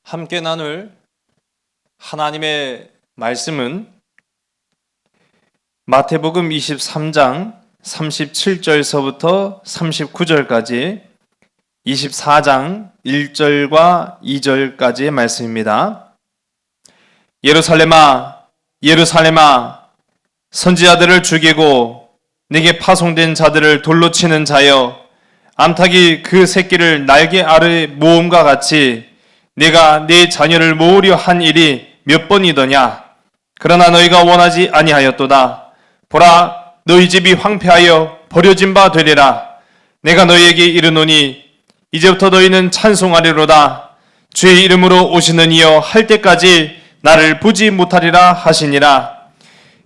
함께 나눌 하나님의 말씀은 마태복음 23장 37절서부터 39절까지 24장 1절과 2절까지의 말씀입니다. 예루살렘아, 예루살렘아, 선지자들을 죽이고 네게 파송된 자들을 돌로 치는 자여, 암탉이 그 새끼를 날개 아래 모음과 같이 네가 네 자녀를 모으려 한 일이 몇 번이더냐. 그러나 너희가 원하지 아니하였도다. 보라, 너희 집이 황폐하여 버려진 바 되리라. 내가 너희에게 이르노니 이제부터 너희는 찬송하리로다. 주의 이름으로 오시는 이여 할 때까지 나를 보지 못하리라 하시니라.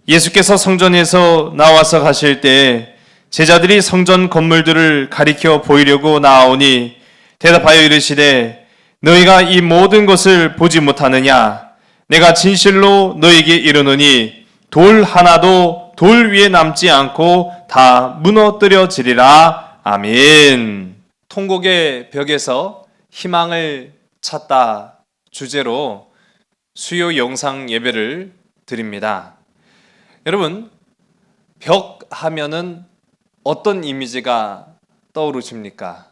예수께서 성전에서 나와서 가실 때에 제자들이 성전 건물들을 가리켜 보이려고 나아오니 대답하여 이르시되 너희가 이 모든 것을 보지 못하느냐? 내가 진실로 너희에게 이르노니 돌 하나도 돌 위에 남지 않고 다 무너뜨려지리라. 아멘. 통곡의 벽에서 희망을 찾다 주제로 수요 영상 예배를 드립니다. 여러분, 벽 하면은 어떤 이미지가 떠오르십니까?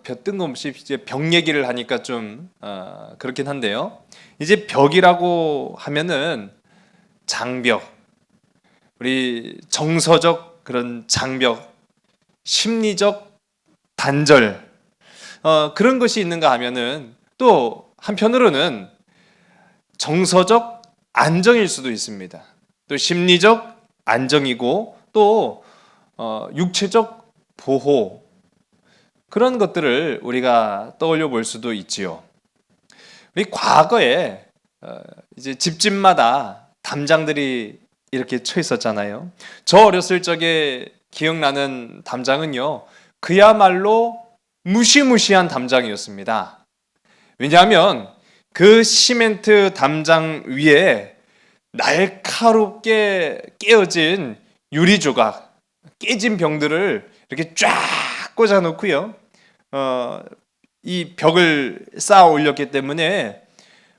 별 뜬금없이 이제 벽 얘기를 하니까 좀 그렇긴 한데요. 이제 벽이라고 하면은 장벽, 우리 정서적 그런 장벽, 심리적 단절, 그런 것이 있는가 하면은 또 한편으로는 정서적 안정일 수도 있습니다. 또 심리적 안정이고 또 육체적 보호, 그런 것들을 우리가 떠올려 볼 수도 있지요. 우리 과거에 이제 집집마다 담장들이 이렇게 쳐 있었잖아요. 저 어렸을 적에 기억나는 담장은요, 그야말로 무시무시한 담장이었습니다. 왜냐하면 그 시멘트 담장 위에 날카롭게 깨어진 유리 조각, 깨진 병들을 이렇게 쫙 꽂아 놓고요. 이 벽을 쌓아 올렸기 때문에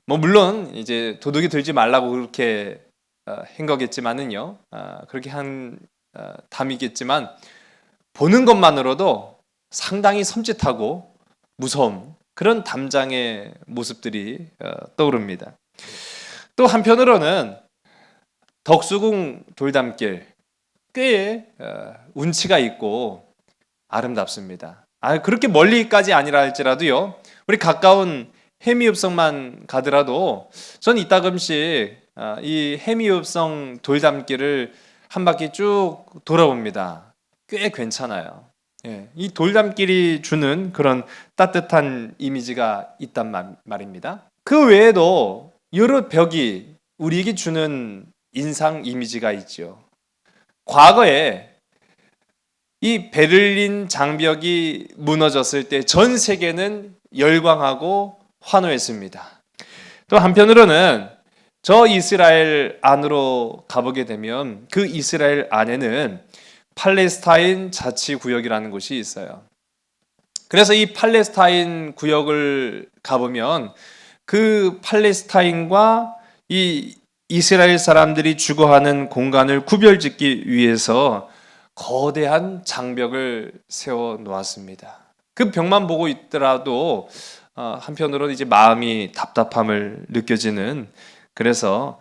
물론 이제 도둑이 들지 말라고 그렇게 한 거겠지만은요. 그렇게 한 담이겠지만 보는 것만으로도 상당히 섬찟하고 무서운 그런 담장의 모습들이 떠오릅니다. 또 한편으로는 덕수궁 돌담길 꽤 운치가 있고 아름답습니다. 그렇게 멀리까지 아니라 할지라도요, 우리 가까운 해미읍성만 가더라도 전 이따금씩 이 해미읍성 돌담길을 한 바퀴 쭉 돌아봅니다. 꽤 괜찮아요. 이 돌담길이 주는 그런 따뜻한 이미지가 있단 말입니다. 그 외에도 여러 벽이 우리에게 주는 인상 이미지가 있죠. 과거에 이 베를린 장벽이 무너졌을 때 전 세계는 열광하고 환호했습니다. 또 한편으로는 저 이스라엘 안으로 가보게 되면 그 이스라엘 안에는 팔레스타인 자치구역이라는 곳이 있어요. 그래서 이 팔레스타인 구역을 가보면 그 팔레스타인과 이 이스라엘 사람들이 주거하는 공간을 구별짓기 위해서 거대한 장벽을 세워 놓았습니다. 그 벽만 보고 있더라도 한편으로는 이제 마음이 답답함을 느껴지는, 그래서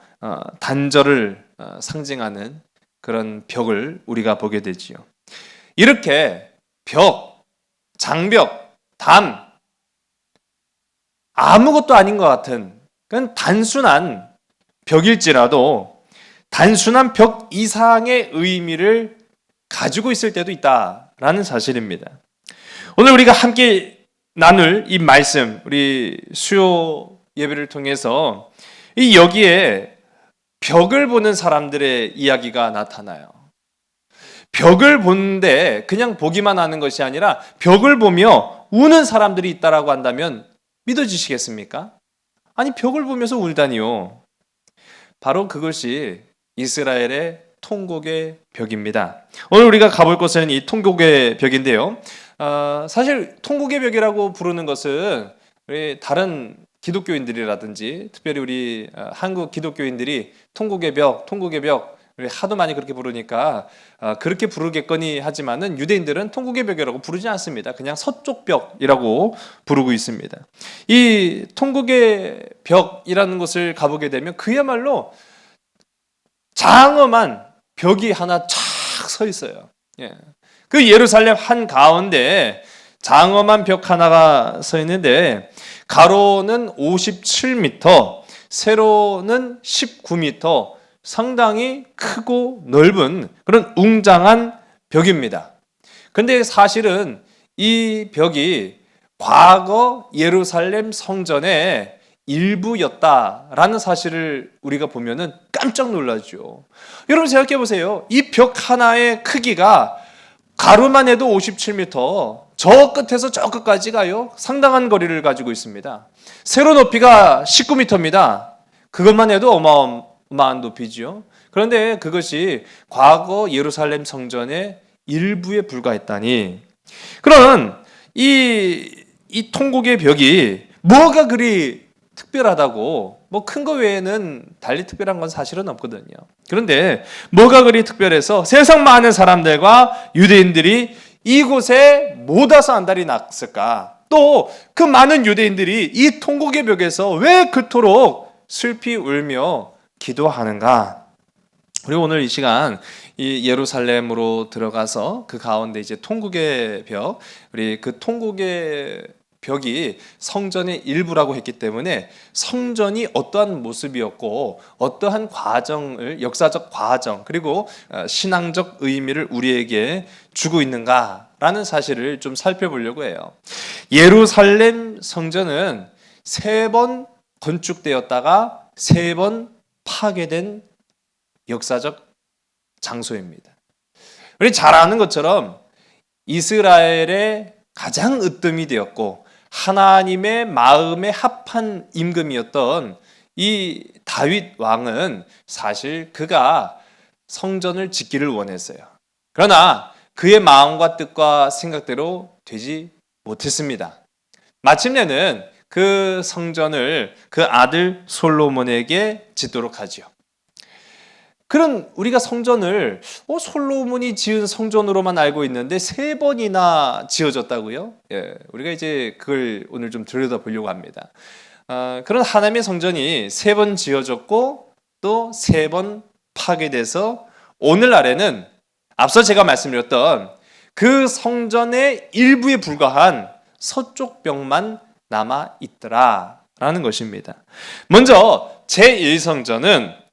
단절을 상징하는 그런 벽을 우리가 보게 되지요. 이렇게 벽, 장벽, 담, 아무것도 아닌 것 같은 그건 단순한 벽일지라도 단순한 벽 이상의 의미를 가지고 있을 때도 있다라는 사실입니다. 오늘 우리가 함께 나눌 이 말씀, 우리 수요 예배를 통해서 여기에 벽을 보는 사람들의 이야기가 나타나요. 벽을 보는데 그냥 보기만 하는 것이 아니라 벽을 보며 우는 사람들이 있다라고 한다면 믿어지시겠습니까? 아니, 벽을 보면서 울다니요. 바로 그것이 이스라엘의 통곡의 벽입니다. 오늘 우리가 가볼 곳은 이 통곡의 벽인데요. 사실 통곡의 벽이라고 부르는 것은 우리 다른 기독교인들이라든지 특별히 우리 한국 기독교인들이 통곡의 벽 우리 하도 많이 그렇게 부르니까 그렇게 부르겠거니 하지만은 유대인들은 통곡의 벽이라고 부르지 않습니다. 그냥 서쪽 벽이라고 부르고 있습니다. 이 통곡의 벽이라는 곳을 가보게 되면 그야말로 장엄한 벽이 하나 쫙 서 있어요. 예. 그 예루살렘 한 가운데 장엄한 벽 하나가 서 있는데 가로는 57m, 세로는 19m, 상당히 크고 넓은 그런 웅장한 벽입니다. 근데 사실은 이 벽이 과거 예루살렘 성전의 일부였다라는 사실을 우리가 보면은 깜짝 놀라죠. 여러분 생각해 보세요. 이 벽 하나의 크기가 가로만 해도 57m, 저 끝에서 저 끝까지 가요. 상당한 거리를 가지고 있습니다. 세로 높이가 19m입니다. 그것만 해도 어마어마한 높이죠. 그런데 그것이 과거 예루살렘 성전의 일부에 불과했다니. 그런 이 통곡의 벽이 뭐가 그리 특별하다고, 뭐 큰 거 외에는 달리 특별한 건 사실은 없거든요. 그런데 뭐가 그리 특별해서 세상 많은 사람들과 유대인들이 이곳에 못 와서 안달이 났을까? 또 그 많은 유대인들이 이 통곡의 벽에서 왜 그토록 슬피 울며 기도하는가? 그리고 오늘 이 시간 이 예루살렘으로 들어가서 그 가운데 이제 통곡의 벽, 우리 그 통곡의 벽이 성전의 일부라고 했기 때문에 성전이 어떠한 모습이었고 어떠한 과정을, 역사적 과정 그리고 신앙적 의미를 우리에게 주고 있는가라는 사실을 좀 살펴보려고 해요. 예루살렘 성전은 3번 건축되었다가 3번 파괴된 역사적 장소입니다. 우리 잘 아는 것처럼 이스라엘의 가장 으뜸이 되었고 하나님의 마음에 합한 임금이었던 이 다윗 왕은 사실 그가 성전을 짓기를 원했어요. 그러나 그의 마음과 뜻과 생각대로 되지 못했습니다. 마침내는 그 성전을 그 아들 솔로몬에게 짓도록 하지요. 그런 우리가 성전을 솔로몬이 지은 성전으로만 알고 있는데 3번이나 지어졌다고요? 예, 우리가 이제 그걸 오늘 좀 들여다보려고 합니다. 그런 하나님의 성전이 3번 지어졌고 또 3번 파괴돼서 오늘날에는 앞서 제가 말씀드렸던 그 성전의 일부에 불과한 서쪽 벽만 남아 있더라라는 것입니다. 먼저 제1성전은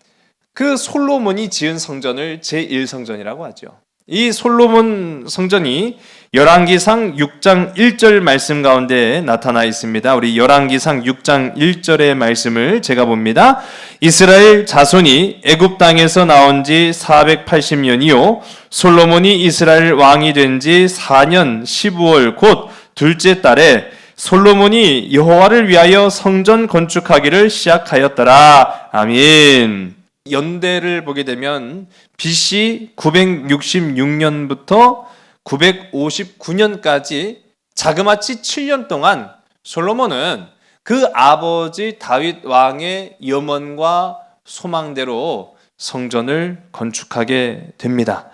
그 솔로몬이 지은 성전을 제1성전이라고 하죠. 이 솔로몬 성전이 열왕기상 6장 1절 말씀 가운데 나타나 있습니다. 우리 열왕기상 6장 1절의 말씀을 제가 봅니다. 이스라엘 자손이 애굽 땅에서 나온 지 480년이요 솔로몬이 이스라엘 왕이 된 지 4년 15월 곧 둘째 달에 솔로몬이 여호와를 위하여 성전 건축하기를 시작하였더라. 아멘. 연대를 보게 되면 BC 966년부터 959년까지 자그마치 7년 동안 솔로몬은 그 아버지 다윗 왕의 염원과 소망대로 성전을 건축하게 됩니다.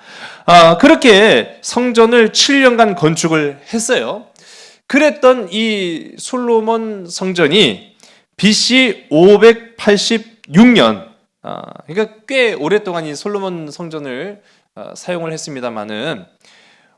그렇게 성전을 7년간 건축을 했어요. 그랬던 이 솔로몬 성전이 BC 586년 그러니까 꽤 오랫동안 이 솔로몬 성전을 사용을 했습니다마는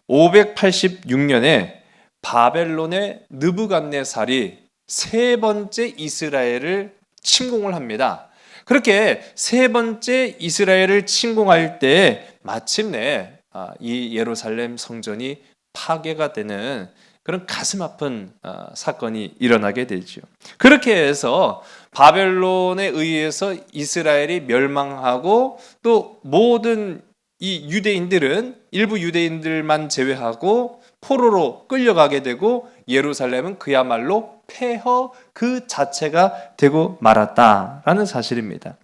586년에 바벨론의 느부갓네살이 3번째 이스라엘을 침공을 합니다. 그렇게 3번째 이스라엘을 침공할 때 마침내 이 예루살렘 성전이 파괴가 되는 그런 가슴 아픈 사건이 일어나게 되죠. 그렇게 해서 바벨론에 의해서 이스라엘이 멸망하고 또 모든 이 유대인들은 일부 유대인들만 제외하고 포로로 끌려가게 되고 예루살렘은 그야말로 폐허 그 자체가 되고 말았다라는 사실입니다.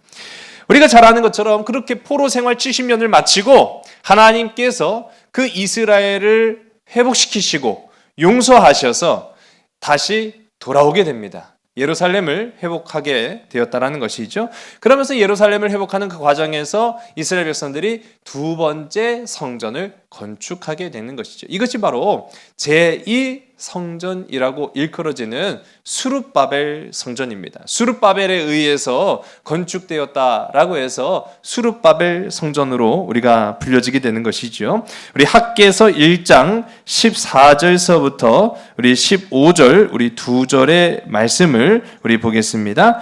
우리가 잘 아는 것처럼 그렇게 포로 생활 70년을 마치고 하나님께서 그 이스라엘을 회복시키시고 용서하셔서 다시 돌아오게 됩니다. 예루살렘을 회복하게 되었다라는 것이죠. 그러면서 예루살렘을 회복하는 그 과정에서 이스라엘 백성들이 두 번째 성전을 건축하게 되는 것이죠. 이것이 바로 제2 성전이라고 일컬어지는 수룹바벨 성전입니다. 수룹바벨에 의해서 건축되었다라고 해서 수룹바벨 성전으로 우리가 불려지게 되는 것이죠. 우리 학개서 1장 14절서부터 우리 15절 우리 두 절의 말씀을 우리 보겠습니다.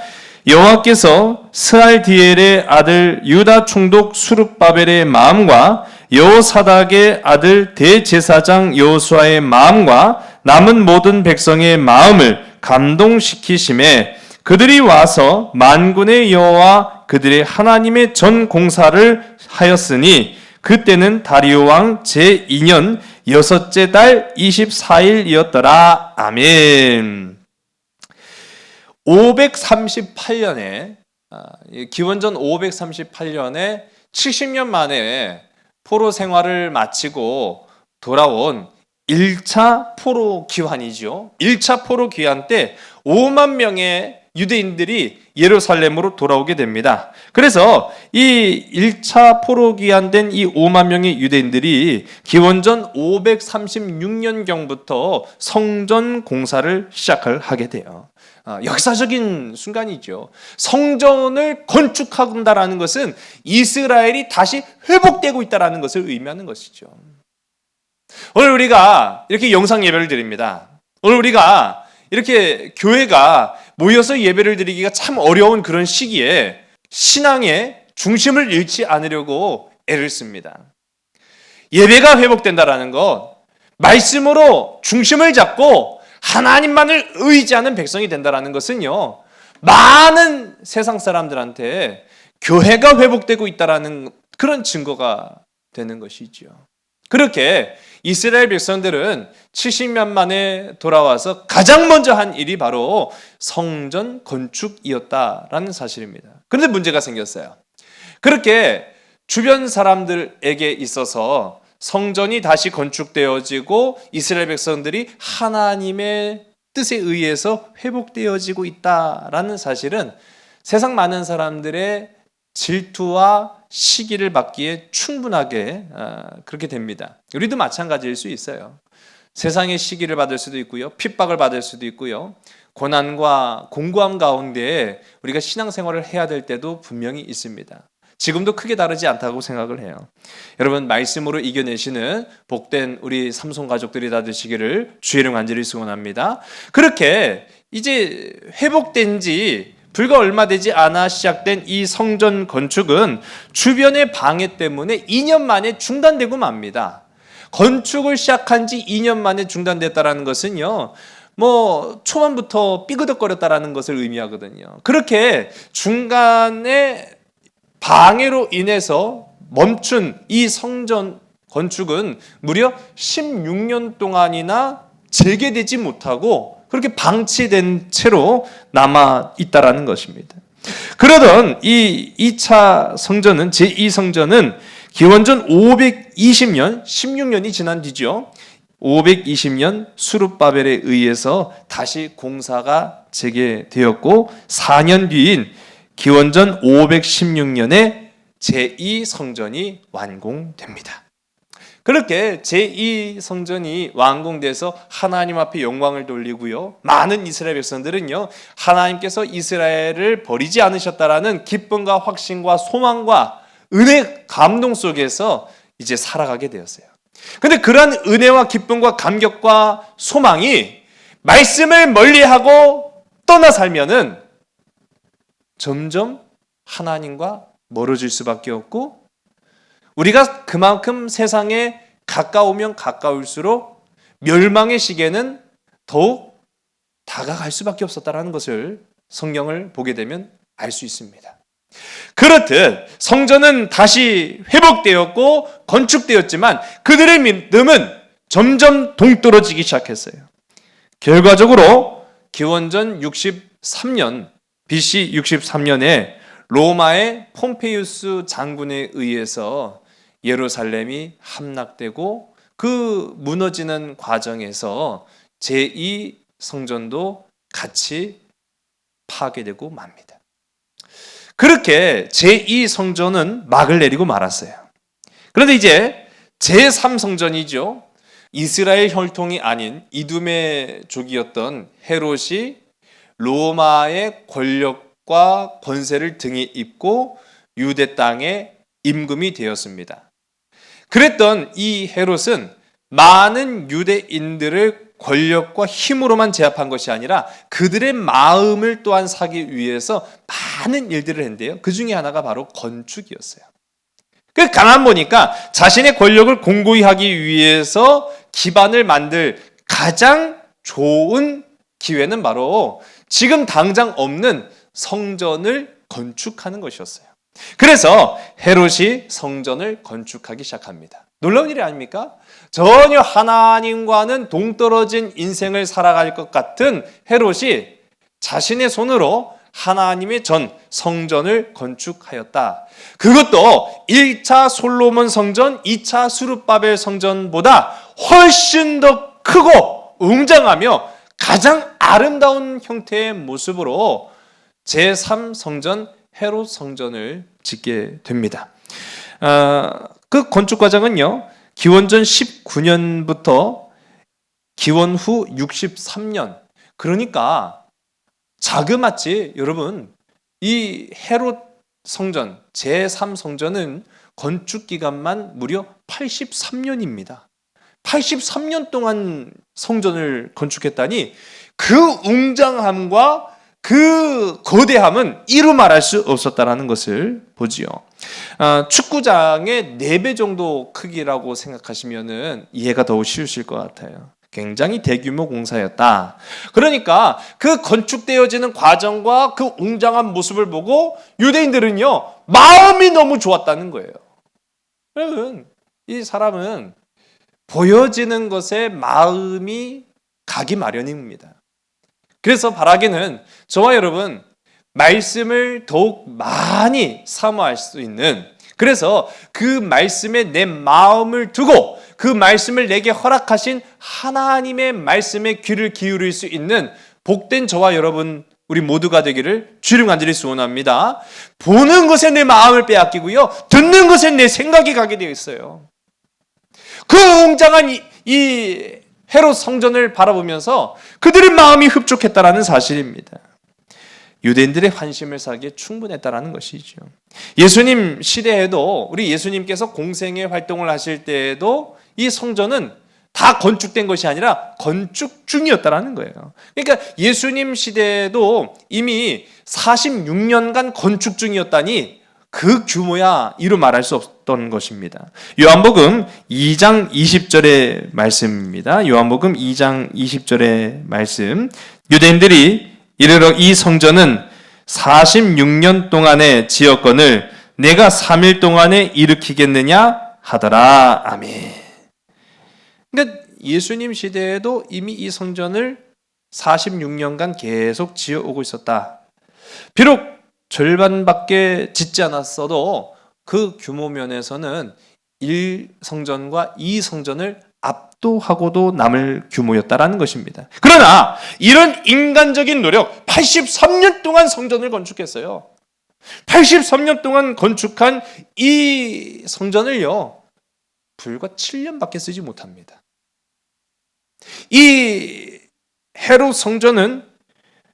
여호와께서 스알디엘의 아들 유다 총독 수룹바벨의 마음과 여호사닥의 아들 대제사장 여호수아의 마음과 남은 모든 백성의 마음을 감동시키심에 그들이 와서 만군의 여호와 그들의 하나님의 전 공사를 하였으니 그때는 다리오 왕 제2년 여섯째 달 24일이었더라. 아멘. 538년에 기원전 538년에 70년 만에 포로 생활을 마치고 돌아온 1차 포로 귀환이죠. 1차 포로 귀환 때 5만 명의 유대인들이 예루살렘으로 돌아오게 됩니다. 그래서 이 1차 포로 귀환된 이 5만 명의 유대인들이 기원전 536년경부터 성전 공사를 시작을 하게 돼요. 역사적인 순간이죠. 성전을 건축한다라는 것은 이스라엘이 다시 회복되고 있다는 것을 의미하는 것이죠. 오늘 우리가 이렇게 영상 예배를 드립니다. 오늘 우리가 이렇게 교회가 모여서 예배를 드리기가 참 어려운 그런 시기에 신앙의 중심을 잃지 않으려고 애를 씁니다. 예배가 회복된다라는 것, 말씀으로 중심을 잡고 하나님만을 의지하는 백성이 된다라는 것은요, 많은 세상 사람들한테 교회가 회복되고 있다라는 그런 증거가 되는 것이죠. 그렇게 이스라엘 백성들은 70년 만에 돌아와서 가장 먼저 한 일이 바로 성전 건축이었다라는 사실입니다. 그런데 문제가 생겼어요. 그렇게 주변 사람들에게 있어서 성전이 다시 건축되어지고 이스라엘 백성들이 하나님의 뜻에 의해서 회복되어지고 있다라는 사실은 세상 많은 사람들의 질투와 시기를 받기에 충분하게 그렇게 됩니다. 우리도 마찬가지일 수 있어요. 세상의 시기를 받을 수도 있고요. 핍박을 받을 수도 있고요. 고난과 공고함 가운데 우리가 신앙생활을 해야 될 때도 분명히 있습니다. 지금도 크게 다르지 않다고 생각을 해요. 여러분, 말씀으로 이겨내시는 복된 우리 삼손 가족들이 다 되시기를 주의 이름 간절히 소원합니다. 그렇게 이제 회복된 지 불과 얼마 되지 않아 시작된 이 성전 건축은 주변의 방해 때문에 2년 만에 중단되고 맙니다. 건축을 시작한 지 2년 만에 중단됐다는 것은요, 초반부터 삐그덕거렸다라는 것을 의미하거든요. 그렇게 중간에 방해로 인해서 멈춘 이 성전 건축은 무려 16년 동안이나 재개되지 못하고 그렇게 방치된 채로 남아 있다라는 것입니다. 그러던 이 2차 성전은 제2성전은 기원전 520년 16년이 지난 뒤죠. 520년 수룹바벨에 의해서 다시 공사가 재개되었고 4년 뒤인 기원전 516년에 제2성전이 완공됩니다. 그렇게 제2성전이 완공돼서 하나님 앞에 영광을 돌리고요. 많은 이스라엘 백성들은요, 하나님께서 이스라엘을 버리지 않으셨다라는 기쁨과 확신과 소망과 은혜, 감동 속에서 이제 살아가게 되었어요. 근데 그러한 은혜와 기쁨과 감격과 소망이 말씀을 멀리하고 떠나 살면은 점점 하나님과 멀어질 수밖에 없고 우리가 그만큼 세상에 가까우면 가까울수록 멸망의 시계는 더욱 다가갈 수밖에 없었다는 것을 성경을 보게 되면 알 수 있습니다. 그렇듯 성전은 다시 회복되었고 건축되었지만 그들의 믿음은 점점 동떨어지기 시작했어요. 결과적으로 기원전 63년 BC 63년에 로마의 폼페이우스 장군에 의해서 예루살렘이 함락되고 그 무너지는 과정에서 제2성전도 같이 파괴되고 맙니다. 그렇게 제2성전은 막을 내리고 말았어요. 그런데 이제 제3성전이죠. 이스라엘 혈통이 아닌 이두메족이었던 헤롯이 로마의 권력과 권세를 등에 입고 유대 땅에 임금이 되었습니다. 그랬던 이 헤롯은 많은 유대인들을 권력과 힘으로만 제압한 것이 아니라 그들의 마음을 또한 사기 위해서 많은 일들을 했는데요. 그 중에 하나가 바로 건축이었어요. 그 가만 보니까 자신의 권력을 공고히 하기 위해서 기반을 만들 가장 좋은 기회는 바로 지금 당장 없는 성전을 건축하는 것이었어요. 그래서 헤롯이 성전을 건축하기 시작합니다. 놀라운 일이 아닙니까? 전혀 하나님과는 동떨어진 인생을 살아갈 것 같은 헤롯이 자신의 손으로 하나님의 전 성전을 건축하였다. 그것도 1차 솔로몬 성전, 2차 수룹바벨 성전보다 훨씬 더 크고 웅장하며 가장 아름다운 형태의 모습으로 제3성전 헤롯 성전을 짓게 됩니다. 그 건축 과정은요, 기원전 19년부터 기원 후 63년, 그러니까 자그마치 여러분 이 헤롯 성전 제3성전은 건축 기간만 무려 83년입니다. 83년 동안 성전을 건축했다니 그 웅장함과 그 거대함은 이루 말할 수 없었다라는 것을 보지요. 축구장의 4배 정도 크기라고 생각하시면 이해가 더 쉬우실 것 같아요. 굉장히 대규모 공사였다. 그러니까 그 건축되어지는 과정과 그 웅장한 모습을 보고 유대인들은요, 마음이 너무 좋았다는 거예요. 여러분, 이 사람은 보여지는 것에 마음이 가기 마련입니다. 그래서 바라기는 저와 여러분 말씀을 더욱 많이 사모할 수 있는, 그래서 그 말씀에 내 마음을 두고 그 말씀을 내게 허락하신 하나님의 말씀에 귀를 기울일 수 있는 복된 저와 여러분 우리 모두가 되기를 주님 간절히 소원합니다. 보는 것에 내 마음을 빼앗기고요, 듣는 것에 내 생각이 가게 되어 있어요. 그 웅장한 이 헤롯 성전을 바라보면서 그들의 마음이 흡족했다라는 사실입니다. 유대인들의 환심을 사기에 충분했다라는 것이죠. 예수님 시대에도 우리 예수님께서 공생의 활동을 하실 때에도 이 성전은 다 건축된 것이 아니라 건축 중이었다라는 거예요. 그러니까 예수님 시대에도 이미 46년간 건축 중이었다니 그 규모야 이루 말할 수 없던 것입니다. 요한복음 2장 20절의 말씀입니다. 요한복음 2장 20절의 말씀. 유대인들이 이르러 이 성전은 46년 동안의 지었건을 내가 3일 동안에 일으키겠느냐 하더라. 아멘. 그러니까 예수님 시대에도 이미 이 성전을 46년간 계속 지어오고 있었다. 비록 절반밖에 짓지 않았어도 그 규모 면에서는 1성전과 2성전을 압도하고도 남을 규모였다라는 것입니다. 그러나 이런 인간적인 노력, 83년 동안 성전을 건축했어요. 83년 동안 건축한 이 성전을요, 불과 7년밖에 쓰지 못합니다. 이 헤롯 성전은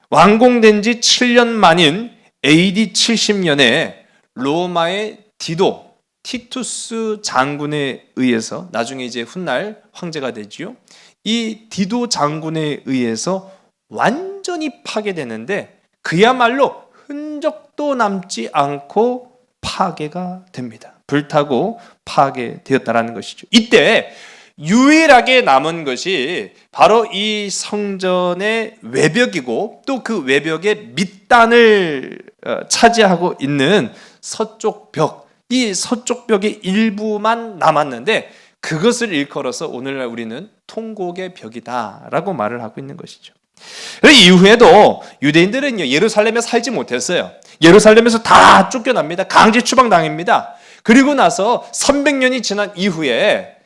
완공된 지 7년 만인 AD 70년에 로마의 디도 티투스 장군에 의해서, 나중에 이제 훗날 황제가 되지요. 이 디도 장군에 의해서 완전히 파괴되는데 그야말로 흔적도 남지 않고 파괴가 됩니다. 불타고 파괴되었다라는 것이죠. 이때 유일하게 남은 것이 바로 이 성전의 외벽이고 또 그 외벽의 밑단을 차지하고 있는 서쪽 벽, 이 서쪽 벽의 일부만 남았는데 그것을 일컬어서 오늘날 우리는 통곡의 벽이다라고 말을 하고 있는 것이죠. 이후에도 유대인들은 예루살렘에 살지 못했어요. 예루살렘에서 다 쫓겨납니다. 강제 추방당합니다. 그리고 나서 300년이 지난 이후에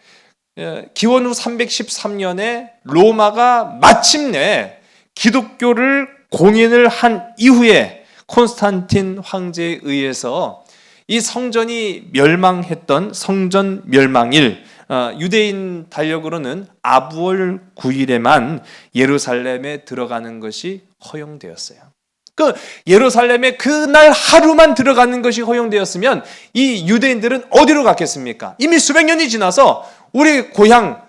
기원 후 313년에 로마가 마침내 기독교를 공인을 한 이후에 콘스탄틴 황제에 의해서 이 성전이 멸망했던 성전 멸망일, 유대인 달력으로는 아부월 9일에만 예루살렘에 들어가는 것이 허용되었어요. 그 예루살렘에 그날 하루만 들어가는 것이 허용되었으면 이 유대인들은 어디로 갔겠습니까? 이미 수백 년이 지나서 우리 고향,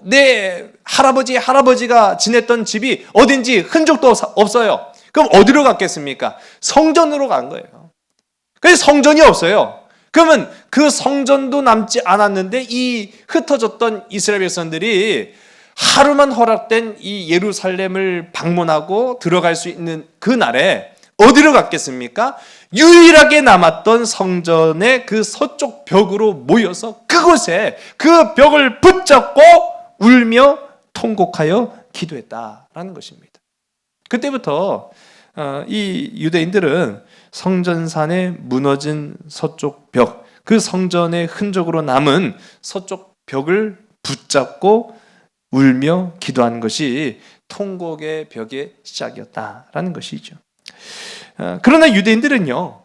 내 할아버지가 지냈던 집이 어딘지 흔적도 없어요. 그럼 어디로 갔겠습니까? 성전으로 간 거예요. 그래서 성전이 없어요. 그러면 그 성전도 남지 않았는데 이 흩어졌던 이스라엘 백성들이 하루만 허락된 이 예루살렘을 방문하고 들어갈 수 있는 그 날에 어디로 갔겠습니까? 유일하게 남았던 성전의 그 서쪽 벽으로 모여서 그곳에 그 벽을 붙잡고 울며 통곡하여 기도했다라는 것입니다. 그때부터 이 유대인들은 성전산에 무너진 서쪽 벽, 그 성전의 흔적으로 남은 서쪽 벽을 붙잡고 울며 기도하는 것이 통곡의 벽의 시작이었다라는 것이죠. 그러나 유대인들은요,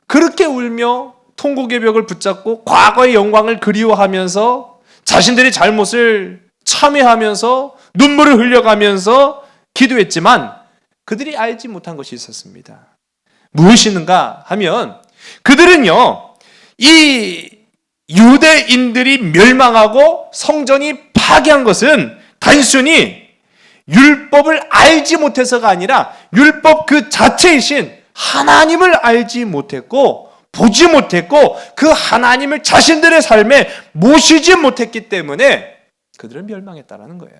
그렇게 울며 통곡의 벽을 붙잡고 과거의 영광을 그리워하면서 자신들의 잘못을 참회하면서 눈물을 흘려가면서 기도했지만 그들이 알지 못한 것이 있었습니다. 무엇이는가 하면 그들은요, 이 유대인들이 멸망하고 성전이 파괴한 것은 단순히 율법을 알지 못해서가 아니라 율법 그 자체이신 하나님을 알지 못했고 보지 못했고 그 하나님을 자신들의 삶에 모시지 못했기 때문에 그들은 멸망했다라는 거예요.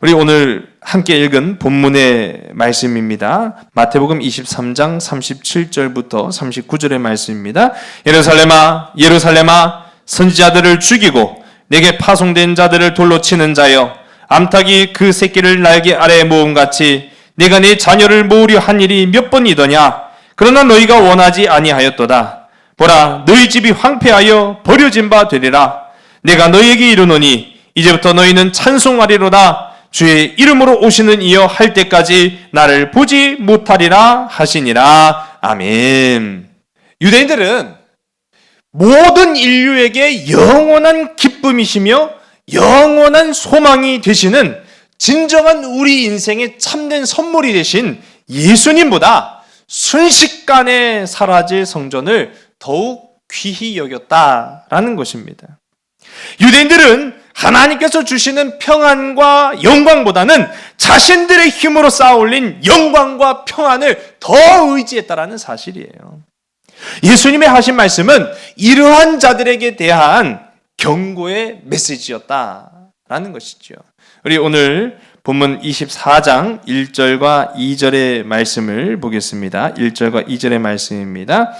우리 오늘 함께 읽은 본문의 말씀입니다. 마태복음 23장 37절부터 39절의 말씀입니다. 예루살렘아, 예루살렘아, 선지자들을 죽이고 내게 파송된 자들을 돌로 치는 자여, 암탉이 그 새끼를 날개 아래에 모음같이 내가 네 자녀를 모으려 한 일이 몇 번이더냐. 그러나 너희가 원하지 아니하였도다. 보라, 너희 집이 황폐하여 버려진 바 되리라. 내가 너희에게 이르노니 이제부터 너희는 찬송하리로다. 주의 이름으로 오시는 이여 할 때까지 나를 보지 못하리라 하시니라. 아멘. 유대인들은 모든 인류에게 영원한 기쁨이시며 영원한 소망이 되시는 진정한 우리 인생의 참된 선물이 되신 예수님보다 순식간에 사라질 성전을 더욱 귀히 여겼다라는 것입니다. 유대인들은 하나님께서 주시는 평안과 영광보다는 자신들의 힘으로 쌓아올린 영광과 평안을 더 의지했다라는 사실이에요. 예수님의 하신 말씀은 이러한 자들에게 대한 경고의 메시지였다라는 것이죠. 우리 오늘 본문 24장 1절과 2절의 말씀을 보겠습니다. 1절과 2절의 말씀입니다.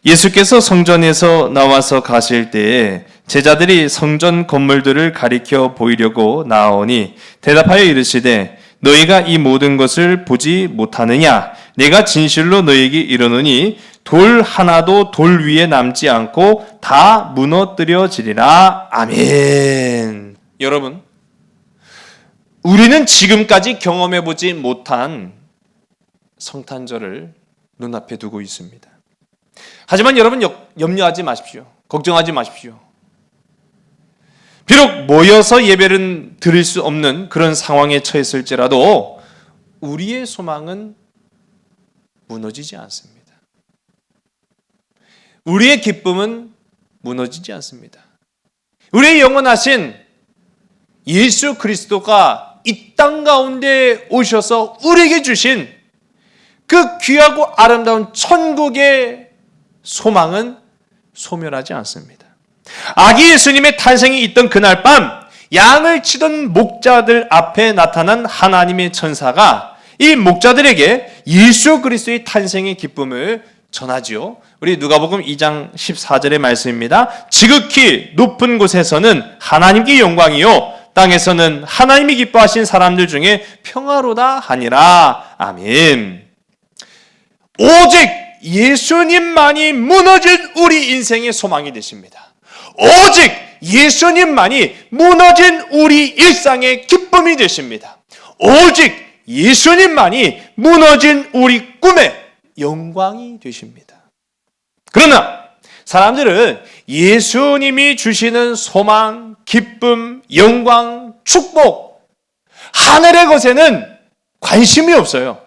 예수께서 성전에서 나와서 가실 때에 제자들이 성전 건물들을 가리켜 보이려고 나아오니 대답하여 이르시되 너희가 이 모든 것을 보지 못하느냐? 내가 진실로 너희에게 이르노니 돌 하나도 돌 위에 남지 않고 다 무너뜨려지리라. 아멘. 여러분, 우리는 지금까지 경험해보지 못한 성탄절을 눈앞에 두고 있습니다. 하지만 여러분 염려하지 마십시오. 걱정하지 마십시오. 비록 모여서 예배를 드릴 수 없는 그런 상황에 처했을지라도 우리의 소망은 무너지지 않습니다. 우리의 기쁨은 무너지지 않습니다. 우리의 영원하신 예수 그리스도가 이 땅 가운데 오셔서 우리에게 주신 그 귀하고 아름다운 천국의 소망은 소멸하지 않습니다. 아기 예수님의 탄생이 있던 그날 밤 양을 치던 목자들 앞에 나타난 하나님의 천사가 이 목자들에게 예수 그리스도의 탄생의 기쁨을 전하지요. 우리 누가복음 2장 14절의 말씀입니다. 지극히 높은 곳에서는 하나님께 영광이요 땅에서는 하나님이 기뻐하신 사람들 중에 평화로다 하니라. 아멘. 오직 예수님만이 무너진 우리 인생의 소망이 되십니다. 오직 예수님만이 무너진 우리 일상의 기쁨이 되십니다. 오직 예수님만이 무너진 우리 꿈의 영광이 되십니다. 그러나 사람들은 예수님이 주시는 소망, 기쁨, 영광, 축복, 하늘의 것에는 관심이 없어요.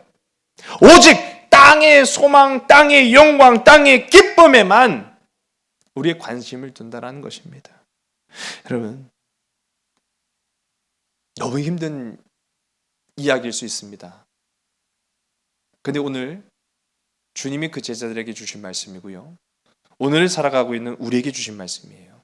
오직 땅의 소망, 땅의 영광, 땅의 기쁨에만 우리의 관심을 둔다는 것입니다. 여러분, 너무 힘든 이야기일 수 있습니다. 근데 오늘 주님이 그 제자들에게 주신 말씀이고요. 오늘 살아가고 있는 우리에게 주신 말씀이에요.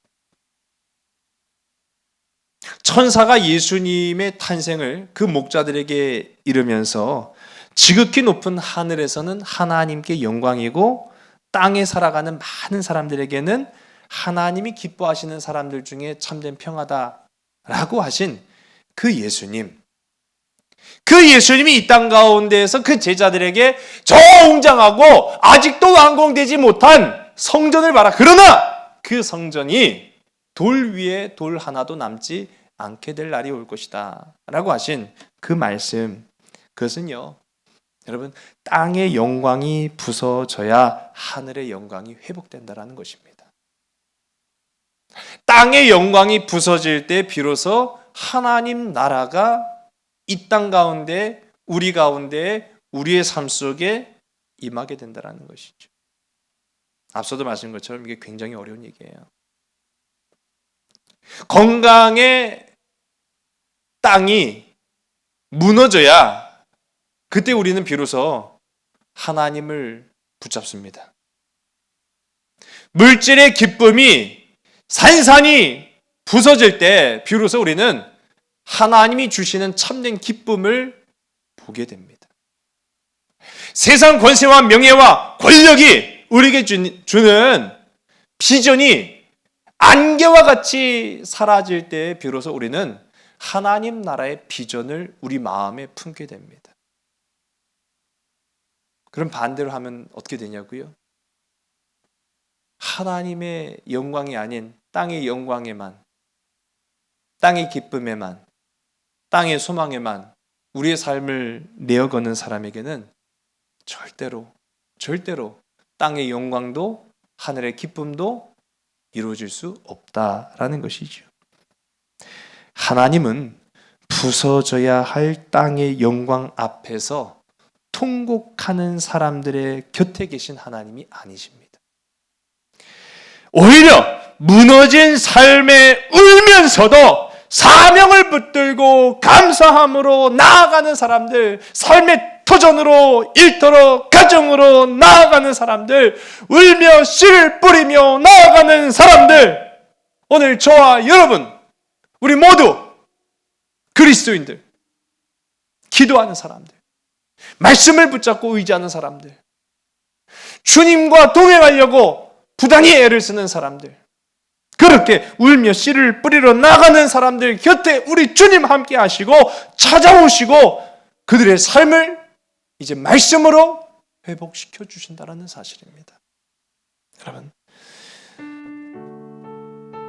천사가 예수님의 탄생을 그 목자들에게 이르면서 지극히 높은 하늘에서는 하나님께 영광이고 땅에 살아가는 많은 사람들에게는 하나님이 기뻐하시는 사람들 중에 참된 평화다라고 하신 그 예수님. 그 예수님이 이 땅 가운데에서 그 제자들에게 저 웅장하고 아직도 완공되지 못한 성전을 봐라. 그러나 그 성전이 돌 위에 돌 하나도 남지 않게 될 날이 올 것이다 라고 하신 그 말씀, 그것은요, 여러분, 땅의 영광이 부서져야 하늘의 영광이 회복된다라는 것입니다. 땅의 영광이 부서질 때 비로소 하나님 나라가 이 땅 가운데, 우리 가운데, 우리의 삶 속에 임하게 된다는 것이죠. 앞서도 말씀드린 것처럼 이게 굉장히 어려운 얘기예요. 건강의 땅이 무너져야 그때 우리는 비로소 하나님을 붙잡습니다. 물질의 기쁨이 산산이 부서질 때 비로소 우리는 하나님이 주시는 참된 기쁨을 보게 됩니다. 세상 권세와 명예와 권력이 우리에게 주는 비전이 안개와 같이 사라질 때 비로소 우리는 하나님 나라의 비전을 우리 마음에 품게 됩니다. 그럼 반대로 하면 어떻게 되냐고요? 하나님의 영광이 아닌 땅의 영광에만, 땅의 기쁨에만, 땅의 소망에만 우리의 삶을 내어거는 사람에게는 절대로 땅의 영광도 하늘의 기쁨도 이루어질 수 없다라는 것이죠. 하나님은 부서져야 할 땅의 영광 앞에서 통곡하는 사람들의 곁에 계신 하나님이 아니십니다. 오히려 무너진 삶에 울면서도 사명을 붙들고 감사함으로 나아가는 사람들, 삶의 터전으로, 일터로, 가정으로 나아가는 사람들, 울며 씨를 뿌리며 나아가는 사람들, 오늘 저와 여러분, 우리 모두 그리스도인들, 기도하는 사람들, 말씀을 붙잡고 의지하는 사람들, 주님과 동행하려고 부단히 애를 쓰는 사람들, 그렇게 울며 씨를 뿌리러 나가는 사람들 곁에 우리 주님 함께 하시고 찾아오시고 그들의 삶을 이제 말씀으로 회복시켜 주신다는 사실입니다. 여러분,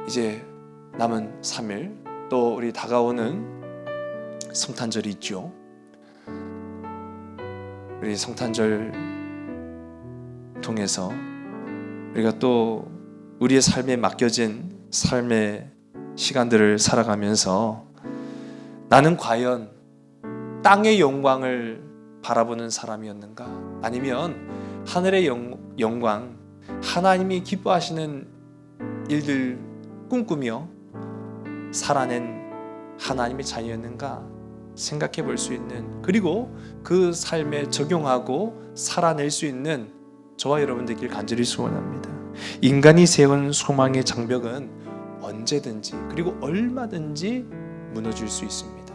이제 남은 3일 또 우리 다가오는 성탄절이 있죠. 우리 성탄절 통해서 우리가 또 우리의 삶에 맡겨진 삶의 시간들을 살아가면서 나는 과연 땅의 영광을 바라보는 사람이었는가? 아니면 하늘의 영광, 하나님이 기뻐하시는 일들 꿈꾸며 살아낸 하나님의 자녀였는가? 생각해 볼 수 있는, 그리고 그 삶에 적용하고 살아낼 수 있는 저와 여러분 되길 간절히 소원합니다. 인간이 세운 소망의 장벽은 언제든지 그리고 얼마든지 무너질 수 있습니다.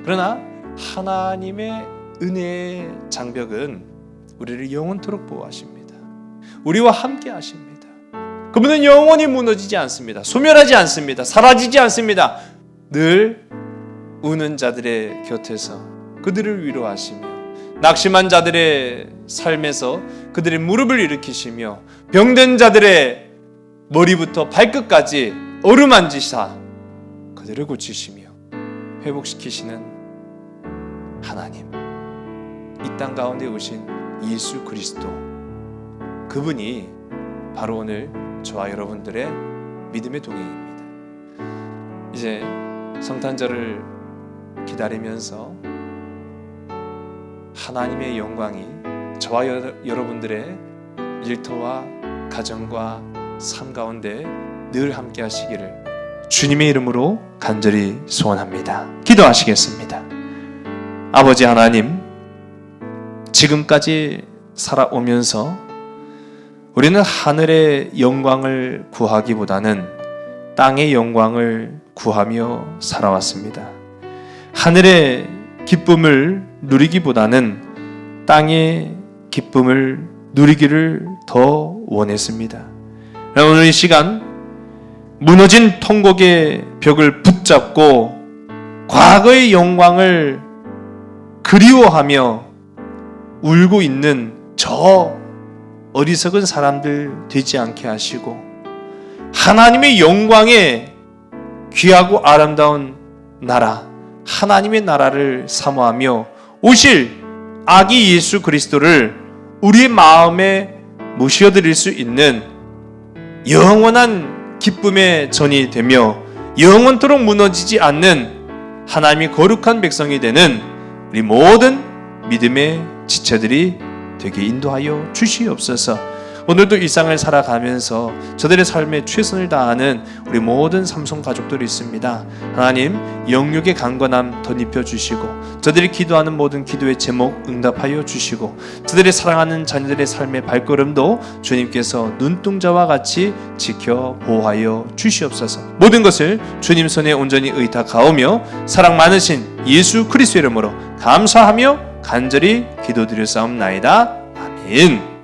그러나 하나님의 은혜의 장벽은 우리를 영원토록 보호하십니다. 우리와 함께 하십니다. 그분은 영원히 무너지지 않습니다. 소멸하지 않습니다. 사라지지 않습니다. 늘 우는 자들의 곁에서 그들을 위로하시며 낙심한 자들의 삶에서 그들의 무릎을 일으키시며 병든 자들의 머리부터 발끝까지 어루만지사 그들을 고치시며 회복시키시는 하나님, 이 땅 가운데 오신 예수 그리스도, 그분이 바로 오늘 저와 여러분들의 믿음의 동행입니다. 이제 성탄절을 기다리면서 하나님의 영광이 저와 여러분들의 일터와 가정과 삶 가운데 늘 함께 하시기를 주님의 이름으로 간절히 소원합니다. 기도하시겠습니다. 아버지 하나님, 지금까지 살아오면서 우리는 하늘의 영광을 구하기보다는 땅의 영광을 구하며 살아왔습니다. 하늘의 기쁨을 누리기보다는 땅의 기쁨을 누리기를 더 원했습니다. 오늘 이 시간 무너진 통곡의 벽을 붙잡고 과거의 영광을 그리워하며 울고 있는 저 어리석은 사람들 되지 않게 하시고 하나님의 영광에 귀하고 아름다운 나라, 하나님의 나라를 사모하며 오실 아기 예수 그리스도를 우리의 마음에 모셔드릴 수 있는 영원한 기쁨의 전이 되며 영원토록 무너지지 않는 하나님의 거룩한 백성이 되는 우리 모든 믿음의 지체들이 되게 인도하여 주시옵소서. 오늘도 일상을 살아가면서 저들의 삶에 최선을 다하는 우리 모든 삼손 가족들이 있습니다. 하나님, 영육의 강건함 덧입혀 주시고 저들이 기도하는 모든 기도의 제목 응답하여 주시고 저들이 사랑하는 자녀들의 삶의 발걸음도 주님께서 눈동자와 같이 지켜 보호하여 주시옵소서. 모든 것을 주님 손에 온전히 의탁하오며 사랑 많으신 예수 그리스도 이름으로 감사하며 간절히 기도드렸사옵나이다. 아멘.